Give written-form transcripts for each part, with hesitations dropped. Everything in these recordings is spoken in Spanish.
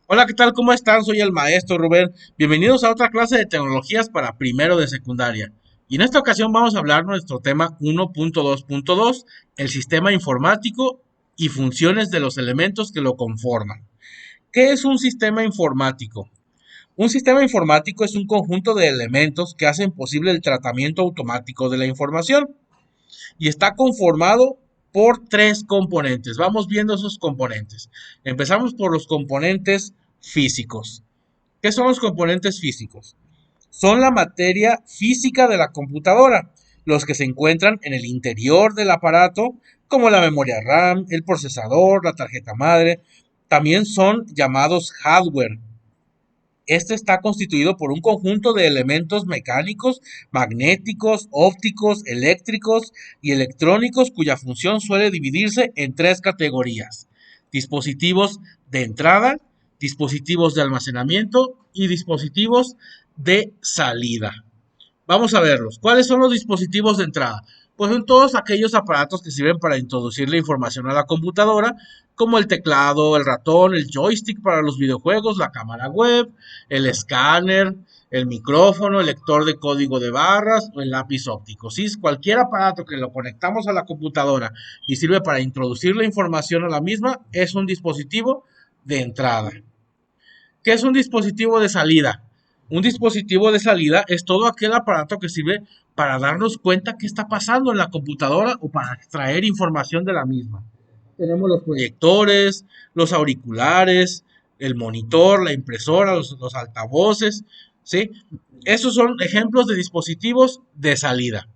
Hola, ¿qué tal? ¿Cómo están? Soy el maestro Rubén. Bienvenidos a otra clase de tecnologías para primero de secundaria. Y en esta ocasión vamos a hablar nuestro tema 1.2.2, el sistema informático y funciones de los elementos que lo conforman. ¿Qué es un sistema informático? Un sistema informático es un conjunto de elementos que hacen posible el tratamiento automático de la información y está conformado por tres componentes. Vamos viendo esos componentes. Empezamos por los componentes físicos. ¿Qué son los componentes físicos? Son la materia física de la computadora, los que se encuentran en el interior del aparato, como la memoria RAM, el procesador, la tarjeta madre. También son llamados hardware. Este está constituido por un conjunto de elementos mecánicos, magnéticos, ópticos, eléctricos y electrónicos cuya función suele dividirse en tres categorías: dispositivos de entrada, dispositivos de almacenamiento y dispositivos de salida. Vamos a verlos. ¿Cuáles son los dispositivos de entrada? Pues son todos aquellos aparatos que sirven para introducir la información a la computadora, como el teclado, el ratón, el joystick para los videojuegos, la cámara web, el escáner, el micrófono, el lector de código de barras o el lápiz óptico. ¿Sí? Cualquier aparato que lo conectamos a la computadora y sirve para introducir la información a la misma es un dispositivo de entrada. ¿Qué es un dispositivo de salida? Un dispositivo de salida es todo aquel aparato que sirve para darnos cuenta qué está pasando en la computadora o para extraer información de la misma. Tenemos los proyectores, los auriculares, el monitor, la impresora, los altavoces, ¿sí? Esos son ejemplos de dispositivos de salida.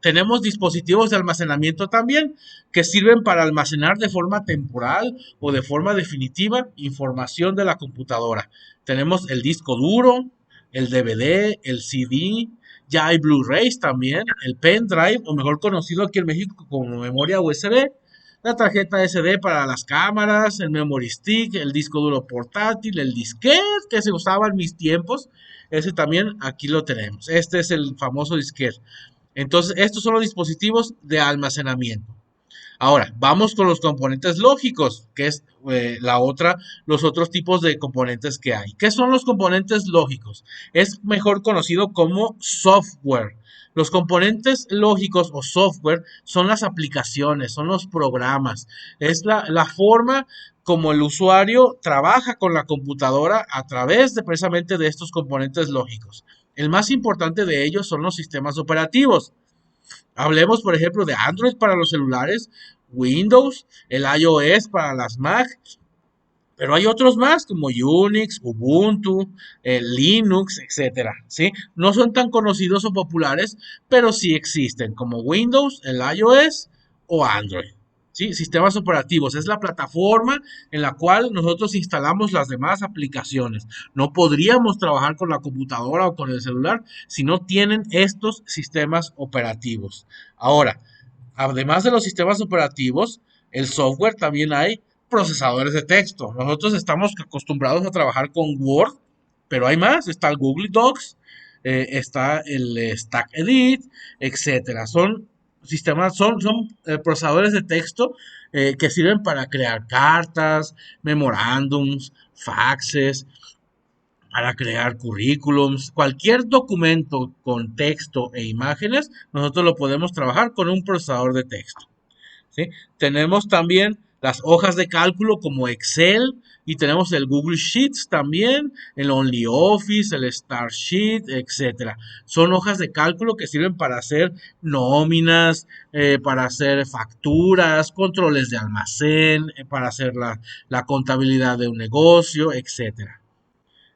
Tenemos dispositivos de almacenamiento también que sirven para almacenar de forma temporal o de forma definitiva información de la computadora. Tenemos el disco duro, el DVD, el CD, ya hay Blu-rays también, el pendrive, o mejor conocido aquí en México como memoria USB, la tarjeta SD para las cámaras, el memory stick, el disco duro portátil, el disquete que se usaba en mis tiempos, ese también aquí lo tenemos. Este es el famoso disquete. Entonces, estos son los dispositivos de almacenamiento. Ahora, vamos con los componentes lógicos, que es los otros tipos de componentes que hay. ¿Qué son los componentes lógicos? Es mejor conocido como software. Los componentes lógicos o software son las aplicaciones, son los programas, es la forma como el usuario trabaja con la computadora a través de precisamente de estos componentes lógicos. El más importante de ellos son los sistemas operativos. Hablemos, por ejemplo, de Android para los celulares, Windows, el iOS para las Mac, pero hay otros más como Unix, Ubuntu, Linux, etcétera, ¿sí? No son tan conocidos o populares, pero sí existen como Windows, el iOS o Android. ¿Sí? Sistemas operativos es la plataforma en la cual nosotros instalamos las demás aplicaciones. No podríamos trabajar con la computadora o con el celular si no tienen estos sistemas operativos. Ahora, además de los sistemas operativos, el software también hay procesadores de texto. Nosotros estamos acostumbrados a trabajar con Word, pero hay más. Está el Google Docs, está el Stack Edit, etcétera. Son sistemas, son procesadores de texto que sirven para crear cartas, memorándums, faxes, para crear currículums, cualquier documento con texto e imágenes, nosotros lo podemos trabajar con un procesador de texto. ¿Sí? Tenemos también las hojas de cálculo como Excel y tenemos el Google Sheets también, el OnlyOffice, el Starsheet, etcétera. Son hojas de cálculo que sirven para hacer nóminas, para hacer facturas, controles de almacén, para hacer la contabilidad de un negocio, etcétera.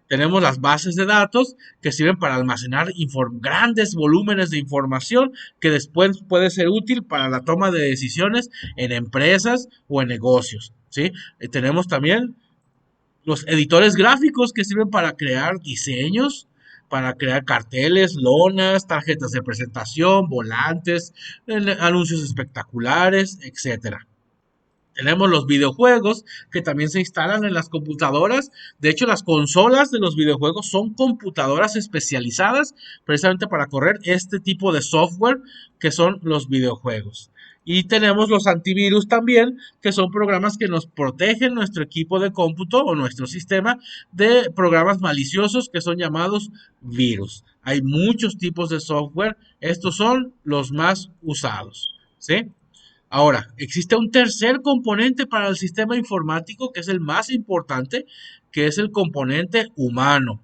Tenemos las bases de datos que sirven para almacenar grandes volúmenes de información que después puede ser útil para la toma de decisiones en empresas o en negocios. ¿Sí? Tenemos también los editores gráficos que sirven para crear diseños, para crear carteles, lonas, tarjetas de presentación, volantes, anuncios espectaculares, etcétera. Tenemos los videojuegos que también se instalan en las computadoras. De hecho, las consolas de los videojuegos son computadoras especializadas precisamente para correr este tipo de software que son los videojuegos. Y tenemos los antivirus también, que son programas que nos protegen nuestro equipo de cómputo o nuestro sistema de programas maliciosos que son llamados virus. Hay muchos tipos de software. Estos son los más usados, ¿sí? Ahora, existe un tercer componente para el sistema informático que es el más importante, que es el componente humano.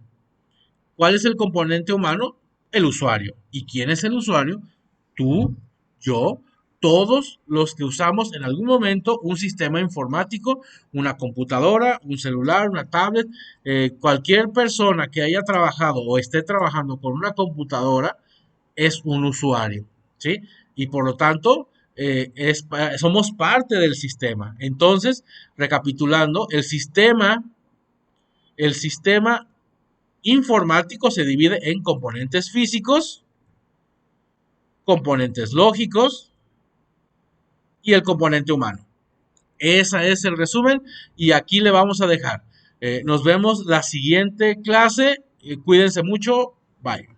¿Cuál es el componente humano? El usuario. ¿Y quién es el usuario? Tú, yo, todos los que usamos en algún momento un sistema informático, una computadora, un celular, una tablet, cualquier persona que haya trabajado o esté trabajando con una computadora es un usuario, ¿sí? Y por lo tanto, somos parte del sistema. Entonces, recapitulando, el sistema informático se divide en componentes físicos, componentes lógicos y el componente humano. Ese es el resumen y aquí le vamos a dejar. Nos vemos la siguiente clase. Cuídense mucho. Bye.